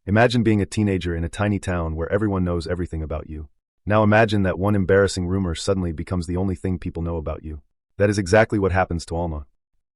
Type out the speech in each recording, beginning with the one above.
Imagine being a teenager in a tiny town where everyone knows everything about you. Now imagine that one embarrassing rumor suddenly becomes the only thing people know about you. That is exactly what happens to Alma.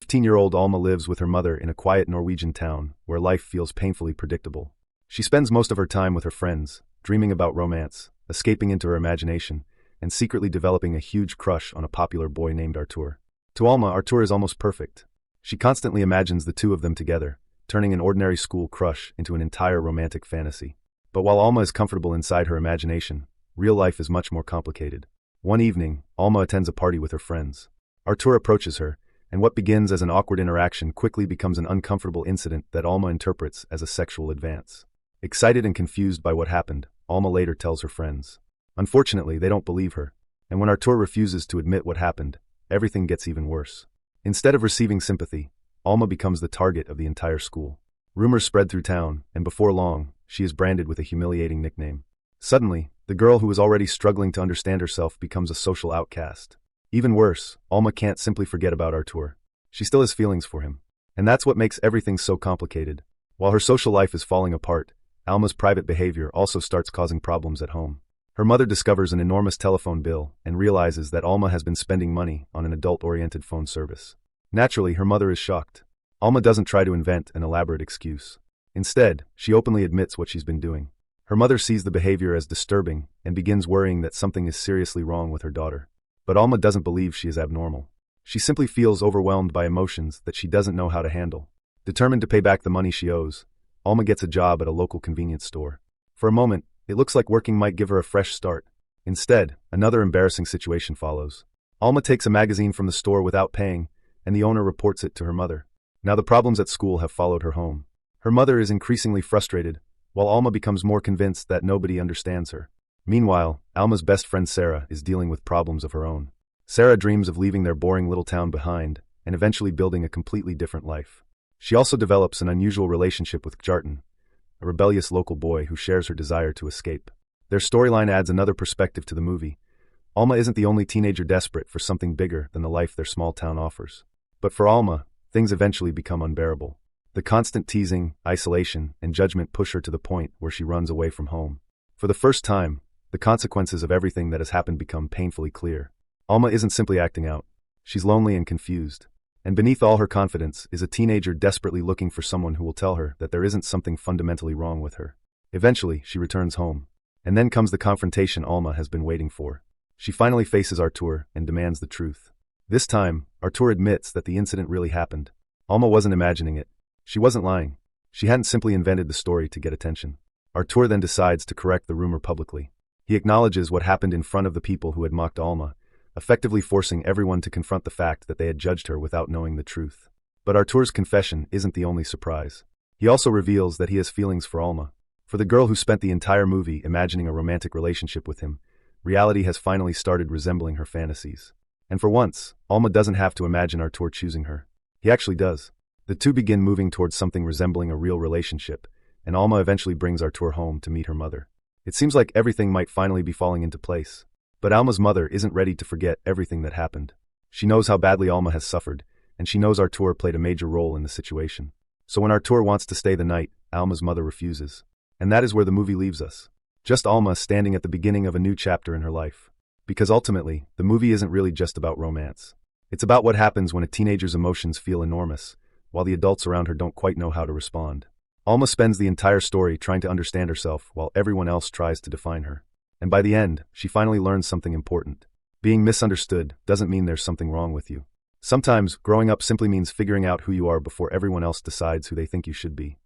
15-year-old Alma lives with her mother in a quiet Norwegian town where life feels painfully predictable. She spends most of her time with her friends, dreaming about romance, escaping into her imagination, and secretly developing a huge crush on a popular boy named Artur. To Alma, Artur is almost perfect. She constantly imagines the two of them together, turning an ordinary school crush into an entire romantic fantasy. But while Alma is comfortable inside her imagination, real life is much more complicated. One evening, Alma attends a party with her friends. Artur approaches her, and what begins as an awkward interaction quickly becomes an uncomfortable incident that Alma interprets as a sexual advance. Excited and confused by what happened, Alma later tells her friends. Unfortunately, they don't believe her, and when Artur refuses to admit what happened, everything gets even worse. Instead of receiving sympathy, Alma becomes the target of the entire school. Rumors spread through town, and before long, she is branded with a humiliating nickname. Suddenly, the girl who was already struggling to understand herself becomes a social outcast. Even worse, Alma can't simply forget about Artur. She still has feelings for him. And that's what makes everything so complicated. While her social life is falling apart, Alma's private behavior also starts causing problems at home. Her mother discovers an enormous telephone bill and realizes that Alma has been spending money on an adult-oriented phone service. Naturally, her mother is shocked. Alma doesn't try to invent an elaborate excuse. Instead, she openly admits what she's been doing. Her mother sees the behavior as disturbing and begins worrying that something is seriously wrong with her daughter. But Alma doesn't believe she is abnormal. She simply feels overwhelmed by emotions that she doesn't know how to handle. Determined to pay back the money she owes, Alma gets a job at a local convenience store. For a moment, it looks like working might give her a fresh start. Instead, another embarrassing situation follows. Alma takes a magazine from the store without paying, and the owner reports it to her mother. Now the problems at school have followed her home. Her mother is increasingly frustrated, while Alma becomes more convinced that nobody understands her. Meanwhile, Alma's best friend Sarah is dealing with problems of her own. Sarah dreams of leaving their boring little town behind and eventually building a completely different life. She also develops an unusual relationship with Kjartan, a rebellious local boy who shares her desire to escape. Their storyline adds another perspective to the movie. Alma isn't the only teenager desperate for something bigger than the life their small town offers. But for Alma, things eventually become unbearable. The constant teasing, isolation, and judgment push her to the point where she runs away from home. For the first time, the consequences of everything that has happened become painfully clear. Alma isn't simply acting out. She's lonely and confused. And beneath all her confidence is a teenager desperately looking for someone who will tell her that there isn't something fundamentally wrong with her. Eventually, she returns home. And then comes the confrontation Alma has been waiting for. She finally faces Artur and demands the truth. This time, Artur admits that the incident really happened. Alma wasn't imagining it. She wasn't lying. She hadn't simply invented the story to get attention. Artur then decides to correct the rumor publicly. He acknowledges what happened in front of the people who had mocked Alma, effectively forcing everyone to confront the fact that they had judged her without knowing the truth. But Artur's confession isn't the only surprise. He also reveals that he has feelings for Alma. For the girl who spent the entire movie imagining a romantic relationship with him, reality has finally started resembling her fantasies. And for once, Alma doesn't have to imagine Artur choosing her. He actually does. The two begin moving towards something resembling a real relationship, and Alma eventually brings Artur home to meet her mother. It seems like everything might finally be falling into place. But Alma's mother isn't ready to forget everything that happened. She knows how badly Alma has suffered, and she knows Artur played a major role in the situation. So when Artur wants to stay the night, Alma's mother refuses. And that is where the movie leaves us. Just Alma standing at the beginning of a new chapter in her life. Because ultimately, the movie isn't really just about romance. It's about what happens when a teenager's emotions feel enormous, while the adults around her don't quite know how to respond. Alma spends the entire story trying to understand herself while everyone else tries to define her. And by the end, she finally learns something important. Being misunderstood doesn't mean there's something wrong with you. Sometimes, growing up simply means figuring out who you are before everyone else decides who they think you should be.